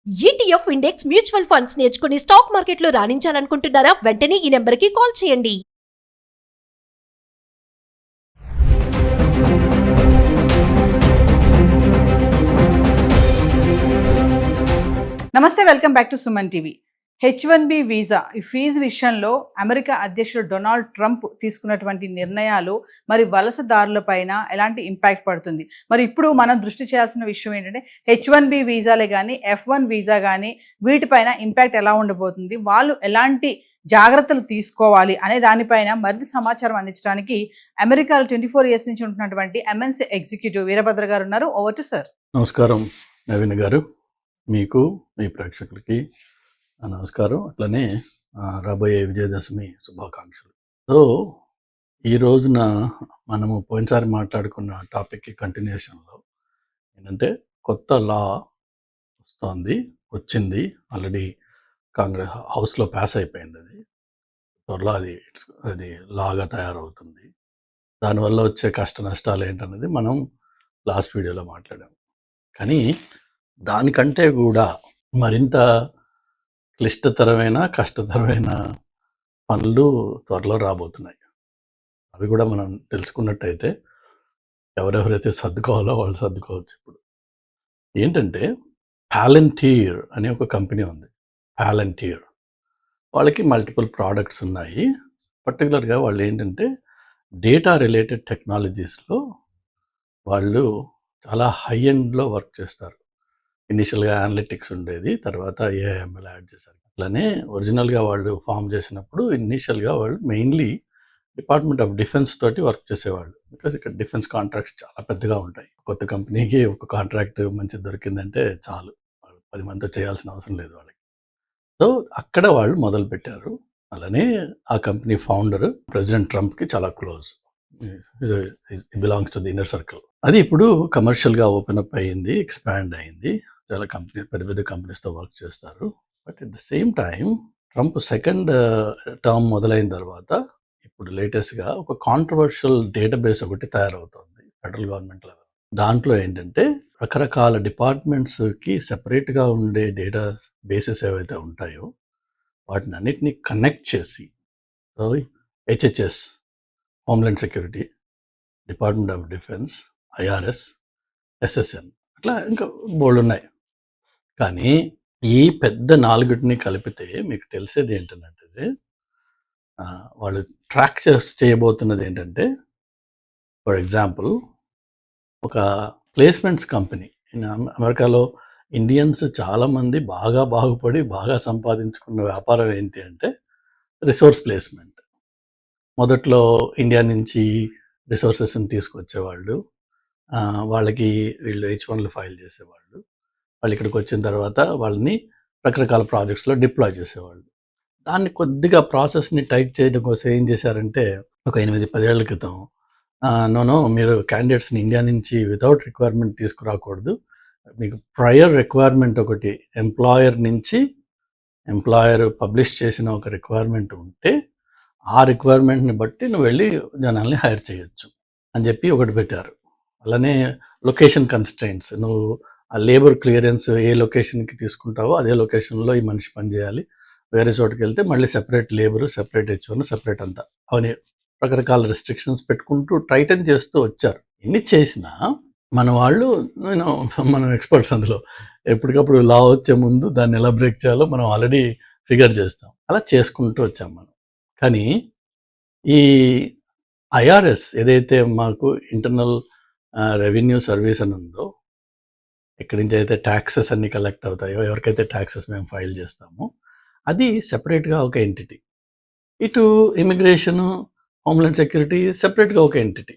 ETF index mutual funds నేర్చుకుని stock మార్కెట్లో రాణించాలనుకుంటున్నారా? వెంటనే ఈ నెంబర్కి కాల్ చేయండి. నమస్తే, welcome back to Suman TV. H1B visa ఈ ఫీజు విషయంలో అమెరికా అధ్యక్షుడు డొనాల్డ్ ట్రంప్ తీసుకున్నటువంటి నిర్ణయాలు మరి వలసదారులపైన ఎలాంటి ఇంపాక్ట్ పడుతుంది? మరి ఇప్పుడు మనం దృష్టి చేయాల్సిన విషయం ఏంటంటే H1B వీసాలే కానీ F1 వీసా కానీ వీటిపైన ఇంపాక్ట్ ఎలా ఉండబోతుంది, వాళ్ళు ఎలాంటి జాగ్రత్తలు తీసుకోవాలి అనే దానిపైన మరింత సమాచారం అందించడానికి అమెరికాలో 24 years నుంచి ఉంటున్నటువంటి MNC ఎగ్జిక్యూటివ్ వీరభద్ర గారు ఉన్నారు. Over to sir. నమస్కారం నవీన్ గారు, మీకు మీ ప్రేక్షకులకి నమస్కారం. అట్లనే రాబోయే విజయదశమి శుభాకాంక్షలు. సో ఈ రోజున మనము పోయినసారి మాట్లాడుకున్న టాపిక్కి కంటిన్యూషన్లో ఏంటంటే కొత్త లా వచ్చింది ఆల్రెడీ కాంగ్రెస్ హౌస్లో పాస్ అయిపోయింది. అది త్వరలో అది లాగా తయారవుతుంది. దానివల్ల వచ్చే కష్ట నష్టాలు ఏంటనేది మనం లాస్ట్ వీడియోలో మాట్లాడాము. కానీ దానికంటే కూడా మరింత క్లిష్టతరమైన కష్టతరమైన పనులు త్వరలో రాబోతున్నాయి. అవి కూడా మనం తెలుసుకున్నట్టయితే ఎవరెవరైతే సర్దుకోవాలో వాళ్ళు సర్దుకోవచ్చు. ఇప్పుడు ఏంటంటే పాలంటీర్ అనే ఒక కంపెనీ ఉంది. పాలంటీర్ వాళ్ళకి మల్టిపుల్ ప్రోడక్ట్స్ ఉన్నాయి. పర్టికులర్గా వాళ్ళు ఏంటంటే డేటా రిలేటెడ్ టెక్నాలజీస్లో వాళ్ళు చాలా హై ఎండ్లో వర్క్ చేస్తారు. ఇనిషియల్గా అనలిటిక్స్ ఉండేది, తర్వాత ఏఐఎంఎల్ యాడ్ చేశారు. అట్లనే ఒరిజినల్గా వాళ్ళు ఫామ్ చేసినప్పుడు ఇనిషియల్గా వాళ్ళు మెయిన్లీ డిపార్ట్మెంట్ ఆఫ్ డిఫెన్స్ తోటి వర్క్ చేసేవాళ్ళు. బికాస్ ఇక్కడ డిఫెన్స్ కాంట్రాక్ట్స్ చాలా పెద్దగా ఉంటాయి. కొత్త కంపెనీకి ఒక కాంట్రాక్ట్ మంచిది దొరికిందంటే చాలు, వాళ్ళు 10 మందితో చేయాల్సిన అవసరం లేదు వాళ్ళకి. సో అక్కడ వాళ్ళు మొదలుపెట్టారు. అలానే ఆ కంపెనీ ఫౌండర్ ప్రెసిడెంట్ ట్రంప్కి చాలా close, belongs to the inner circle. అది ఇప్పుడు కమర్షియల్గా ఓపెన్ అప్ అయ్యింది, ఎక్స్పాండ్ అయింది. చాలా కంపెనీ పెద్ద పెద్ద కంపెనీస్తో వర్క్ చేస్తారు. But at the same time Trump second term మొదలైన తర్వాత ఇప్పుడు లేటెస్ట్గా ఒక కాంట్రవర్షియల్ డేటాబేస్ ఒకటి తయారవుతుంది ఫెడరల్ గవర్నమెంట్ లెవెల్. దాంట్లో ఏంటంటే రకరకాల డిపార్ట్మెంట్స్కి సెపరేట్గా ఉండే డేటా బేసెస్ ఏవైతే ఉంటాయో వాటిని అన్నిటినీ కనెక్ట్ చేసి HHS, homeland security, department of defence, IRS, SSN, అట్లా ఇంకా బోల్డ్ ఉన్నాయి. కానీ ఈ పెద్ద 4ని కలిపితే మీకు తెలిసేది ఏంటంటే వాళ్ళు ట్రాక్ చేయబోతున్నది ఏంటంటే, ఫర్ ఎగ్జాంపుల్ ఒక ప్లేస్మెంట్స్ కంపెనీ. అమెరికాలో ఇండియన్స్ చాలామంది బాగా బాగుపడి బాగా సంపాదించుకున్న వ్యాపారం ఏంటి అంటే రిసోర్స్ ప్లేస్మెంట్. మొదట్లో ఇండియా నుంచి రిసోర్సెస్ని తీసుకొచ్చేవాళ్ళు, వాళ్ళకి వీళ్ళు H1లు ఫైల్ చేసేవాళ్ళు. వాళ్ళు ఇక్కడికి వచ్చిన తర్వాత వాళ్ళని రకరకాల ప్రాజెక్ట్స్లో డిప్లాయ్ చేసేవాళ్ళు. దాన్ని కొద్దిగా ప్రాసెస్ని టైట్ చేయడం కోసం ఏం చేశారంటే ఒక 8-10 ఏళ్ల క్రితం మీరు క్యాండిడేట్స్ని ఇండియా నుంచి వితౌట్ రిక్వైర్మెంట్ తీసుకురాకూడదు, మీకు ప్రయర్ రిక్వైర్మెంట్ ఒకటి ఎంప్లాయర్ పబ్లిష్ చేసిన ఒక రిక్వైర్మెంట్ ఉంటే ఆ రిక్వైర్మెంట్ని బట్టి నువ్వు వెళ్ళి జనాల్ని హైర్ చేయొచ్చు అని చెప్పి ఒకటి పెట్టారు. అలానే లొకేషన్ కన్స్ట్రెయింట్స్, నువ్వు ఆ లేబర్ క్లియరెన్స్ ఏ లొకేషన్కి తీసుకుంటావో అదే లొకేషన్లో ఈ మనిషి పనిచేయాలి, వేరే చోటుకి వెళ్తే మళ్ళీ separate labour, separate H1, separate అంతా అవన్నీ రకరకాల రెస్ట్రిక్షన్స్ పెట్టుకుంటూ టైటన్ చేస్తూ వచ్చారు. ఎన్ని చేసినా మన వాళ్ళు మనం ఎక్స్పర్ట్స్ అందులో ఎప్పటికప్పుడు లా వచ్చే ముందు దాన్ని ఎలా బ్రేక్ చేయాలో మనం ఆల్రెడీ ఫిగర్ చేస్తాం. అలా చేసుకుంటూ వచ్చాం మనం. కానీ ఈ ఐఆర్ఎస్ ఏదైతే మాకు ఇంటర్నల్ రెవెన్యూ సర్వీస్ అని ఉందో, ఎక్కడి నుంచి అయితే ట్యాక్సెస్ అన్నీ కలెక్ట్ అవుతాయో, ఎవరికైతే ట్యాక్సెస్ మేము ఫైల్ చేస్తామో అది సెపరేట్గా ఒక ఎంటిటీ. ఇటు ఇమిగ్రేషను, హోమ్లాండ్ సెక్యూరిటీ సెపరేట్గా ఒక ఎంటిటీ.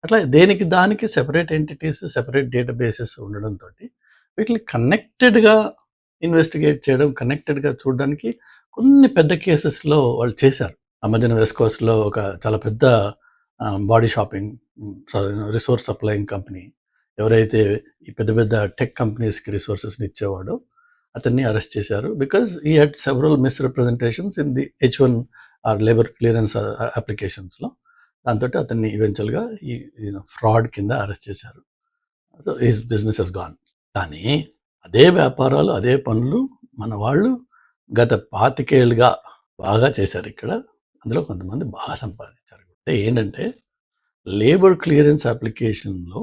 అట్లా దేనికి దానికి సెపరేట్ ఎంటిటీస్, సెపరేట్ డేటాబేసెస్ ఉండడంతో వీటిని కనెక్టెడ్గా ఇన్వెస్టిగేట్ చేయడం, కనెక్టెడ్గా చూడడానికి కొన్ని పెద్ద కేసెస్లో వాళ్ళు చేశారు. ఆ మధ్యన వెస్ట్ కోస్ట్లో ఒక చాలా పెద్ద body shopping resource supplying company ఎవరైతే ఈ పెద్ద పెద్ద టెక్ కంపెనీస్కి రిసోర్సెస్ని ఇచ్చేవాడో అతన్ని అరెస్ట్ చేశారు. Because he had several misrepresentations in the H1 or labour clearance అప్లికేషన్స్లో. దాంతో అతన్ని ఈవెన్చువల్గా ఈ ఫ్రాడ్ కింద అరెస్ట్ చేశారు. So his business has gone. కానీ అదే వ్యాపారాలు, అదే పనులు మన వాళ్ళు గత 25 ఏళ్ళుగా బాగా చేశారు ఇక్కడ. అందులో కొంతమంది బాగా సంపాదించారు. అంటే ఏంటంటే లేబర్ క్లియరెన్స్ అప్లికేషన్‌లో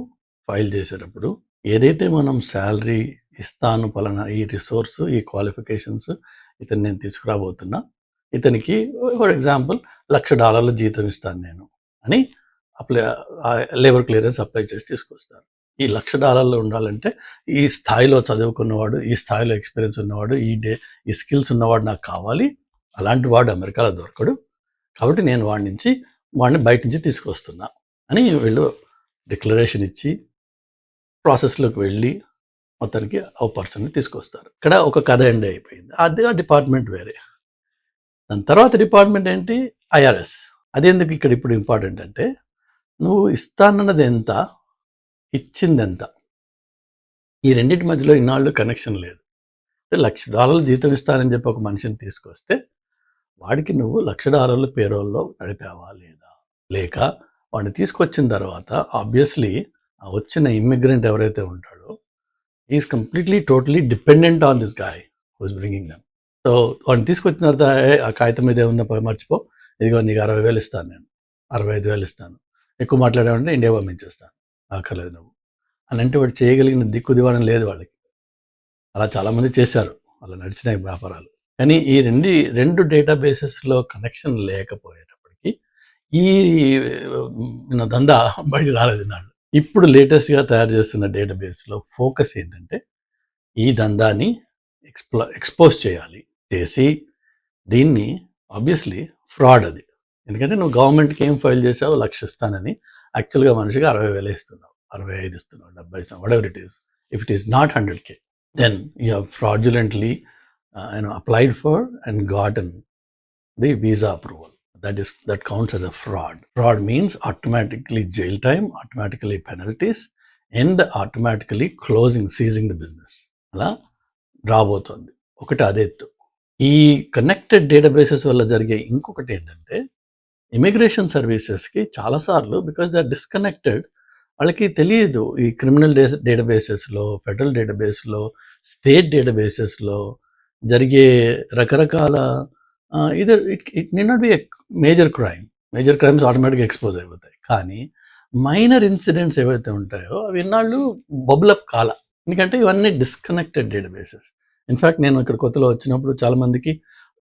ఫైల్ చేసేటప్పుడు ఏదైతే మనం సాలరీ ఇస్తాను పలానా ఈ రిసోర్స్, ఈ క్వాలిఫికేషన్స్ ఇతన్ని నేను తీసుకురాబోతున్నా. ఇతనికి ఫర్ ఎగ్జాంపుల్ $1,00,000 జీతం ఇస్తాను నేను అని లేబర్ క్లియరెన్స్ అప్లై చేసి తీసుకొస్తారు. ఈ $1,00,000 ఉండాలంటే ఈ స్థాయిలో చదువుకున్నవాడు, ఈ స్థాయిలో ఎక్స్పీరియన్స్ ఉన్నవాడు, ఈ స్కిల్స్ ఉన్నవాడు నాకు కావాలి. అలాంటి వాడు అమెరికాలో దొరకడు. కాబట్టి నేను వాడిని బయట నుంచి తీసుకొస్తున్నా అని వీళ్ళు డిక్లరేషన్ ఇచ్చి ప్రాసెస్లోకి వెళ్ళి మొత్తానికి ఆ పర్సన్ని తీసుకొస్తారు. ఇక్కడ ఒక కథ ఎండ్ అయిపోయింది. అదే ఆ డిపార్ట్మెంట్ వేరే. దాని తర్వాత డిపార్ట్మెంట్ ఏంటి? ఐఆర్ఎస్. అదెందుకు ఇక్కడ ఇప్పుడు ఇంపార్టెంట్ అంటే నువ్వు ఇస్తానన్నది ఎంత, ఇచ్చింది ఎంత, ఈ రెండింటి మధ్యలో ఇన్నాళ్ళు కనెక్షన్ లేదు. అంటే $1,00,000 జీతం ఇస్తానని చెప్పి ఒక మనిషిని తీసుకొస్తే వాడికి నువ్వు $1,00,000 పేరోల్లో నడిపావా లేదా? లేక వాడిని తీసుకొచ్చిన తర్వాత ఆబ్వియస్లీ ఆ వచ్చిన ఇమ్మిగ్రెంట్ ఎవరైతే ఉంటాడో is completely totally dependent on this guy who's bringing them. So వాడిని తీసుకొచ్చిన తర్వాత ఆ కాగితం మీద ఏముందో మర్చిపో, ఇదిగో నీకు 60,000 ఇస్తాను, నేను 65,000 ఇస్తాను, ఎక్కువ మాట్లాడామంటే ఇండియా పంపించేస్తాను, అక్కర్లేదు నువ్వు అని అంటే వాడు చేయగలిగిన దిక్కు దివాణం లేదు వాళ్ళకి. అలా చాలామంది చేశారు, అలా నడిచినాయి వ్యాపారాలు. కానీ ఈ రెండు డేటాబేసెస్లో కనెక్షన్ లేకపోయేటప్పటికి ఈ దందా బయట రాలేదు నాడు. ఇప్పుడు లేటెస్ట్గా తయారు చేస్తున్న డేటాబేస్లో ఫోకస్ ఏంటంటే ఈ దందాని ఎక్స్పోజ్ చేసి దీన్ని ఆబ్వియస్లీ ఫ్రాడ్ అది. ఎందుకంటే నువ్వు గవర్నమెంట్కి ఏం ఫైల్ చేసావు, 1,00,000 ఇస్తానని యాక్చువల్గా మనిషికి 60,000 ఇస్తున్నావు, 65 ఇస్తున్నావు, 70 ఇస్తున్నావు, whatever it is. If it is not 100K, then you have fraudulently applied for and gotten the visa approval. That counts as a fraud. Fraud means automatically jail time, automatically penalties, and automatically seizing the business. అలా రాబోతోంది. ఒకటి అదెత్తు. ఈ connected databases వల్ల జరిగే ఇంకొకటి ఏంటంటే immigration సర్వీసెస్కి చాలాసార్లు because they are disconnected, వాళ్ళకి తెలియదు ఈ క్రిమినల్ డేటాబేసెస్లో, ఫెడరల్ డేటాబేస్లో, స్టేట్ డేటాబేసెస్లో జరిగే రకరకాల it need not be a major crimes ఆటోమేటిక్గా ఎక్స్పోజ్ అయిపోతాయి. కానీ మైనర్ ఇన్సిడెంట్స్ ఏవైతే ఉంటాయో అవి ఇన్నాళ్ళు బబులప్ కాల, ఎందుకంటే ఇవన్నీ డిస్కనెక్టెడ్ డేటాబేసెస్. ఇన్ఫ్యాక్ట్ నేను ఇక్కడ కొత్తలో వచ్చినప్పుడు చాలామందికి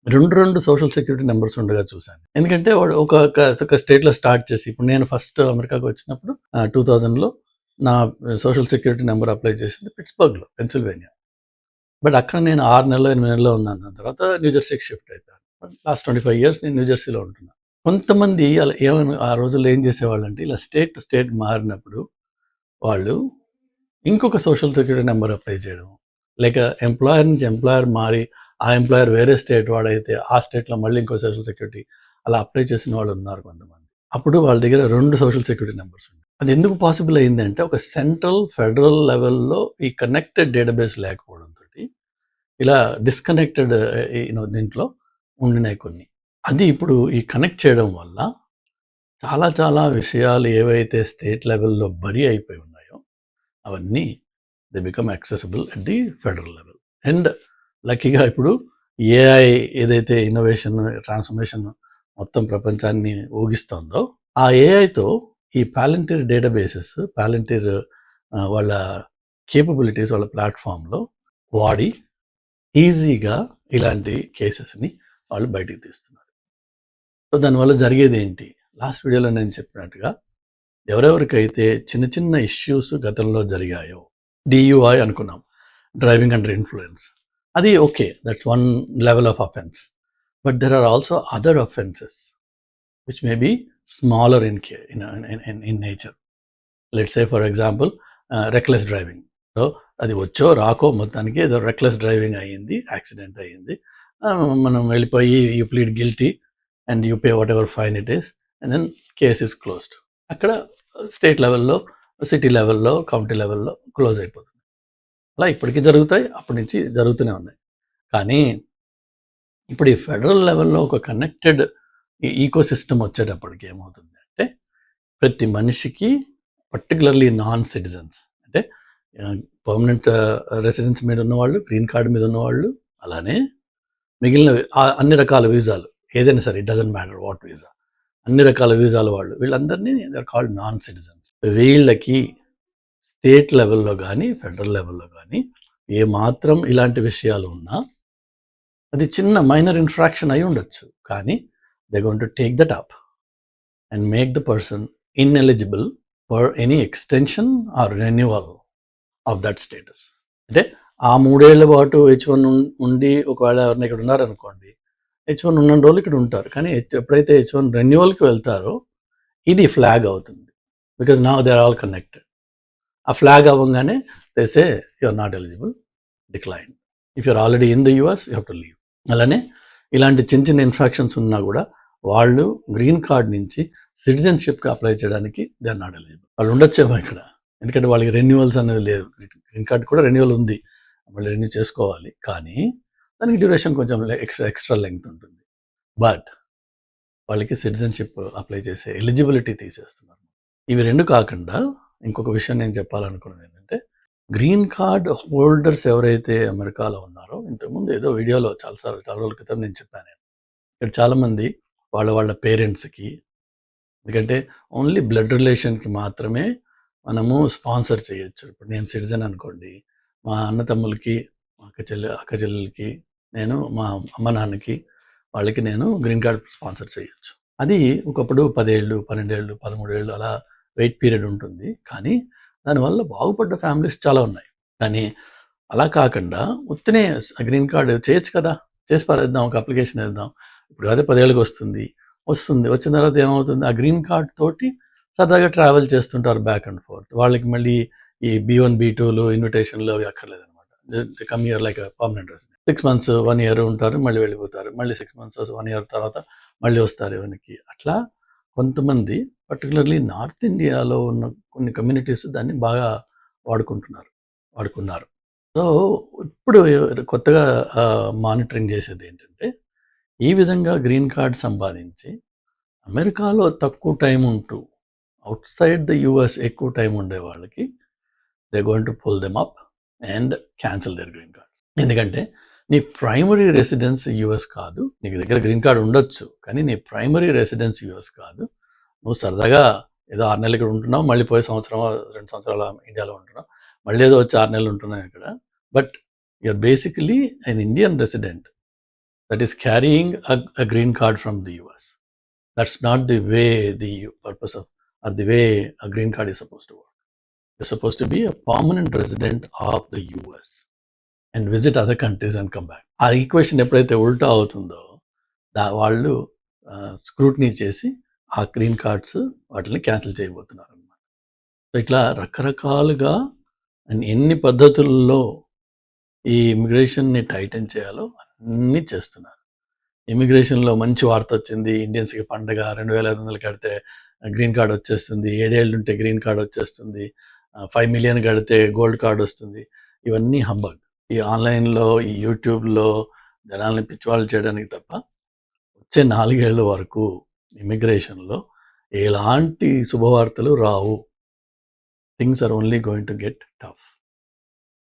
రెండు సోషల్ సెక్యూరిటీ నెంబర్స్ ఉండగా చూశాను. ఎందుకంటే వాడు ఒక స్టేట్లో స్టార్ట్ చేసి, ఇప్పుడు నేను ఫస్ట్ అమెరికాకు వచ్చినప్పుడు 2000లో నా సోషల్ సెక్యూరిటీ నెంబర్ అప్లై చేసింది పిట్స్బర్గ్లో, పెన్సిల్వేనియా. బట్ అక్కడ నేను 6 నెలలో 8 నెలలో ఉన్నాను. దాని తర్వాత న్యూజెర్సీకి షిఫ్ట్ అయిపోయాను. లాస్ట్ 25 years నేను న్యూజెర్సీలో ఉంటున్నాను. కొంతమంది అలా ఆ రోజుల్లో ఏం చేసేవాళ్ళు అంటే ఇలా స్టేట్ టు స్టేట్ మారినప్పుడు వాళ్ళు ఇంకొక సోషల్ సెక్యూరిటీ నెంబర్ అప్లై చేయడం, లేక ఎంప్లాయర్ నుంచి ఎంప్లాయర్ మారి ఆ ఎంప్లాయర్ వేరే స్టేట్ వాడైతే ఆ స్టేట్లో మళ్ళీ ఇంకో సోషల్ సెక్యూరిటీ అలా అప్లై చేసిన వాళ్ళు ఉన్నారు కొంతమంది. అప్పుడు వాళ్ళ దగ్గర 2 సోషల్ సెక్యూరిటీ నెంబర్స్ ఉన్నాయి. అది ఎందుకు పాసిబుల్ అయిందంటే ఒక సెంట్రల్ ఫెడరల్ లెవెల్లో ఈ కనెక్టెడ్ డేటాబేస్ లేకపోవడంతో ఇలా డిస్కనెక్టెడ్ దీంట్లో ఉండినాయి కొన్ని. అది ఇప్పుడు ఈ కనెక్ట్ చేయడం వల్ల చాలా విషయాలు ఏవైతే స్టేట్ లెవెల్లో బరీ అయిపోయి ఉన్నాయో అవన్నీ they become accessible at the federal level. And లక్కీగా ఇప్పుడు ఏఐ ఏదైతే ఇన్నోవేషన్ ట్రాన్స్ఫర్మేషన్ మొత్తం ప్రపంచాన్ని ఊగిస్తుందో ఆ ఏఐతో ఈ పాలంటీర్ డేటాబేసెస్, పాలంటీర్ వాళ్ళ కేపబిలిటీస్ వాళ్ళ ప్లాట్ఫామ్లో వాడి ఈజీగా ఇలాంటి కేసెస్ని వాళ్ళు బయటికి తీస్తున్నారు. సో దానివల్ల జరిగేది ఏంటి? లాస్ట్ వీడియోలో నేను చెప్పినట్టుగా ఎవరెవరికైతే చిన్న ఇష్యూస్ గతంలో జరిగాయో, DUI అనుకున్నాం, డ్రైవింగ్ అండర్ ఇన్ఫ్లుయెన్స్, అది okay, that's one level of offence. But there are also other offences which may be smaller in nature. Let's say for example reckless driving. So అది వచ్చో రాకో మొత్తానికి ఏదో రెక్లెస్ డ్రైవింగ్ అయ్యింది, accident అయ్యింది, మనం వెళ్ళిపోయి you plead guilty and you pay whatever fine it is and then case is closed. అక్కడ state లెవెల్లో, సిటీ లెవెల్లో, కౌంటీ లెవెల్లో క్లోజ్ అయిపోతుంది. అలా ఇప్పటికీ జరుగుతాయి, అప్పటి నుంచి జరుగుతూనే ఉన్నాయి. కానీ ఇప్పుడు ఈ ఫెడరల్ లెవెల్లో ఒక కనెక్టెడ్ ఈకో సిస్టమ్ వచ్చేటప్పటికి ఏమవుతుంది అంటే ప్రతి మనిషికి, పర్టికులర్లీ నాన్ సిటిజన్స్ అంటే పర్మనెంట్ రెసిడెన్స్ మీద ఉన్నవాళ్ళు, గ్రీన్ కార్డ్ మీద ఉన్నవాళ్ళు, అలానే మిగిలిన అన్ని రకాల వీసాలు ఏదైనా సరే, it doesn't matter what visa, అన్ని రకాల వీసాల వాళ్ళు, వీళ్ళందరినీ they are called non citizens. వీళ్ళకి స్టేట్ లెవెల్లో కానీ ఫెడరల్ లెవెల్లో కానీ ఏ మాత్రం ఇలాంటి విషయాలు ఉన్నా అది చిన్న మైనర్ ఇన్ఫ్రాక్షన్ అయి ఉండొచ్చు, కానీ they going to take that up and make the person ineligible for any extension or renewal of that status. అంటే ఆ 3 ఏళ్ల పాటు H1 ఉండి ఒకవేళ ఎవరైనా ఇక్కడ ఉన్నారనుకోండి, H1 ఉన్న రోజులు ఇక్కడ ఉంటారు, కానీ ఎప్పుడైతే H1 రెన్యువల్కి వెళ్తారో ఇది ఫ్లాగ్ అవుతుంది, because now they are all connected. ఆ ఫ్లాగ్ అవ్వగానే they say you are not eligible, decline. If you're already in the US you have to leave. అలానే ఇలాంటి చిన్న చిన్న ఇన్ఫ్రాక్షన్స్ ఉన్నా కూడా వాళ్ళు గ్రీన్ కార్డ్ నుంచి సిటిజన్షిప్కి అప్లై చేయడానికి దే ఆర్ నాట్ ఎలిజిబుల్. వాళ్ళు ఉండొచ్చేమో ఇక్కడ, ఎందుకంటే వాళ్ళకి రెన్యువల్స్ అనేది లేదు. గ్రీన్ కార్డ్ కూడా రెన్యువల్ ఉంది, మళ్ళీ రెన్యూ చేసుకోవాలి, కానీ దానికి డ్యూరేషన్ కొంచెం ఎక్స్ట్రా లెంగ్త్ ఉంటుంది. బట్ వాళ్ళకి సిటిజన్షిప్ అప్లై చేసే ఎలిజిబిలిటీ తీసేస్తున్నారు. ఇవి రెండు కాకుండా ఇంకొక విషయం నేను చెప్పాలనుకున్నది ఏంటంటే, గ్రీన్ కార్డ్ హోల్డర్స్ ఎవరైతే అమెరికాలో ఉన్నారో, ఇంతకుముందు ఏదో వీడియోలో చాలా రోజుల క్రితం నేను చెప్పాను, ఇక్కడ చాలామంది వాళ్ళ పేరెంట్స్కి, ఎందుకంటే ఓన్లీ బ్లడ్ రిలేషన్కి మాత్రమే మనము స్పాన్సర్ చేయొచ్చు. ఇప్పుడు నేను సిటిజన్ అనుకోండి, మా అన్న తమ్ములకి, మా అక్క చెల్లెలకి, నేను మా అమ్మ నాన్నకి, వాళ్ళకి నేను గ్రీన్ కార్డ్ స్పాన్సర్ చేయొచ్చు. అది ఒకప్పుడు 10 ఏళ్ళు, 12 ఏళ్ళు, 13 ఏళ్ళు అలా వెయిట్ పీరియడ్ ఉంటుంది, కానీ దానివల్ల బాగుపడ్డ ఫ్యామిలీస్ చాలా ఉన్నాయి. కానీ అలా కాకుండా ఉత్తనే గ్రీన్ కార్డ్ చేయొచ్చు కదా, చేసి పారేద్దాం, ఒక అప్లికేషన్ వేద్దాం, ఇప్పుడు అదే 10 ఏళ్ళకి వస్తుంది. వచ్చిన తర్వాత ఏమవుతుంది, ఆ గ్రీన్ కార్డ్ తోటి సరదాగా ట్రావెల్ చేస్తుంటారు బ్యాక్ అండ్ ఫోర్త్. వాళ్ళకి మళ్ళీ ఈ B1, B2లు ఇన్విటేషన్లు అవి అక్కర్లేదు అనమాట. Come here like permanent resident. 6 months 1 year ఉంటారు, మళ్ళీ వెళ్ళిపోతారు, మళ్ళీ 6 months 1 year తర్వాత మళ్ళీ వస్తారు వెనక్కి. అట్లా కొంతమంది పర్టికులర్లీ నార్త్ ఇండియాలో ఉన్న కొన్ని కమ్యూనిటీస్ దాన్ని బాగా వాడుకున్నారు. సో ఇప్పుడు కొత్తగా మానిటరింగ్ చేసేది ఏంటంటే, ఈ విధంగా గ్రీన్ కార్డ్ సంపాదించి అమెరికాలో తక్కువ టైం ఉంటూ అవుట్ సైడ్ ద యూఎస్ ఎక్కువ టైం ఉండే వాళ్ళకి they going to pull them up and cancel their green card. ఎందుకంటే నీ ప్రైమరీ రెసిడెన్స్ యూఎస్ కాదు, నీకు దగ్గర గ్రీన్ కార్డ్ ఉండొచ్చు, కానీ నీ ప్రైమరీ రెసిడెన్స్ యూఎస్ కాదు. నువ్వు సరదాగా ఏదో 6 నెలలు ఇక్కడ ఉంటున్నావు, మళ్ళీ పోయి 2 సంవత్సరాలు ఇండియాలో ఉంటున్నావు, మళ్ళీ ఏదో వచ్చి 6 నెలలు ఉంటున్నావు ఇక్కడ. But you're basically an Indian resident that is carrying a green card from the US. That's not the way the purpose of, or the way a green card is supposed to work. You're supposed to be a permanent resident of the US and visit other countries and come back. ఆ equation ఎప్పుడైతే ఉల్టా అవుతుందో వాళ్ళు scrutiny చేసి ఆ green cards వాటిని cancel చేయబోతున్నారు అన్నమాట. సో ఇట్లా రకరకాలుగా ఎన్ని పద్ధతుల్లో ఈ ఇమిగ్రేషన్ని టైటన్ చేయాలో అన్నీ చేస్తున్నారు. ఇమిగ్రేషన్లో మంచి వార్త వచ్చింది, ఇండియన్స్కి పండగ, 2,500 కడితే గ్రీన్ కార్డ్ వచ్చేస్తుంది, 7 ఏళ్ళు ఉంటే గ్రీన్ కార్డ్ వచ్చేస్తుంది, 5 million కడితే గోల్డ్ కార్డ్ వస్తుంది. ఇవన్నీ హంబగ్. ఈ ఆన్లైన్లో, ఈ యూట్యూబ్లో జనాల్ని పిచ్చివాళ్ళు చేయడానికి తప్ప వచ్చే 4 ఏళ్ళ వరకు ఇమిగ్రేషన్లో ఎలాంటి శుభవార్తలు రావు. Things are only going to get tough.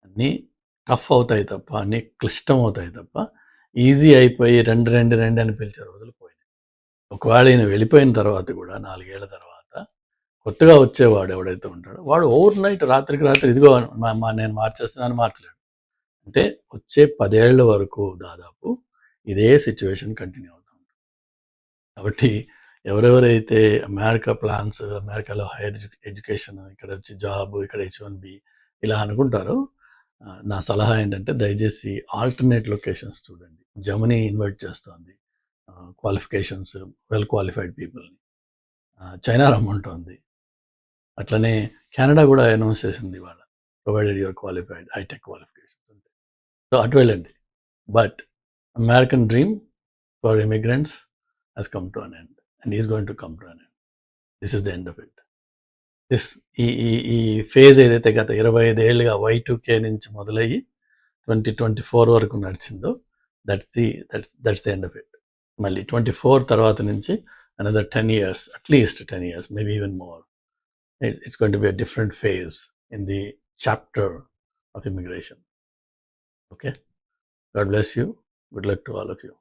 అన్నీ టఫ్ అవుతాయి తప్ప, అన్నీ క్లిష్టం అవుతాయి తప్ప ఈజీ అయిపోయి రెండు అని పిలిచే రోజులు పోయినాయి. ఒకవేళ ఈయన వెళ్ళిపోయిన తర్వాత కూడా 4 ఏళ్ల తర్వాత కొత్తగా వచ్చేవాడు ఎవడైతే ఉంటాడో వాడు ఓవర్ నైట్, రాత్రికి రాత్రి ఇదిగో నేను మార్చేస్తున్నాను మార్చలేడు. అంటే వచ్చే 10 ఏళ్ల వరకు దాదాపు ఇదే సిచ్యువేషన్ కంటిన్యూ అవుతూ ఉంటుంది. కాబట్టి ఎవరెవరైతే అమెరికా ప్లాన్స్, అమెరికాలో హైయర్ ఎడ్యుకేషన్, ఇక్కడ వచ్చి జాబ్, ఇక్కడ H1B ఇలా అనుకుంటారో, నా సలహా ఏంటంటే దయచేసి ఆల్టర్నేట్ లొకేషన్స్ చూడండి. జర్మనీ ఇన్వైట్ చేస్తుంది క్వాలిఫికేషన్స్, వెల్ క్వాలిఫైడ్ పీపుల్ని. చైనా రమ్మంటుంది, అట్లనే కెనడా కూడా అనౌన్స్ చేసింది ఇవాళ, provided your qualified high tech qualifications అంటే. సో అటు వెళ్ళండి. But American dream for immigrants has come to an end and is going to come to an end. This is the end of it. ఈ phase ఏదైతే గత 25 ఏళ్ళుగా Y2K నుంచి మొదలయ్యి 2024 వరకు నడిచిందో that's the end of it. మళ్ళీ 24 తర్వాత నుంచి another 10 years, at least 10 years, maybe even more. It's going to be a different phase in the chapter of immigration. Okay, God bless you, good luck to all of you.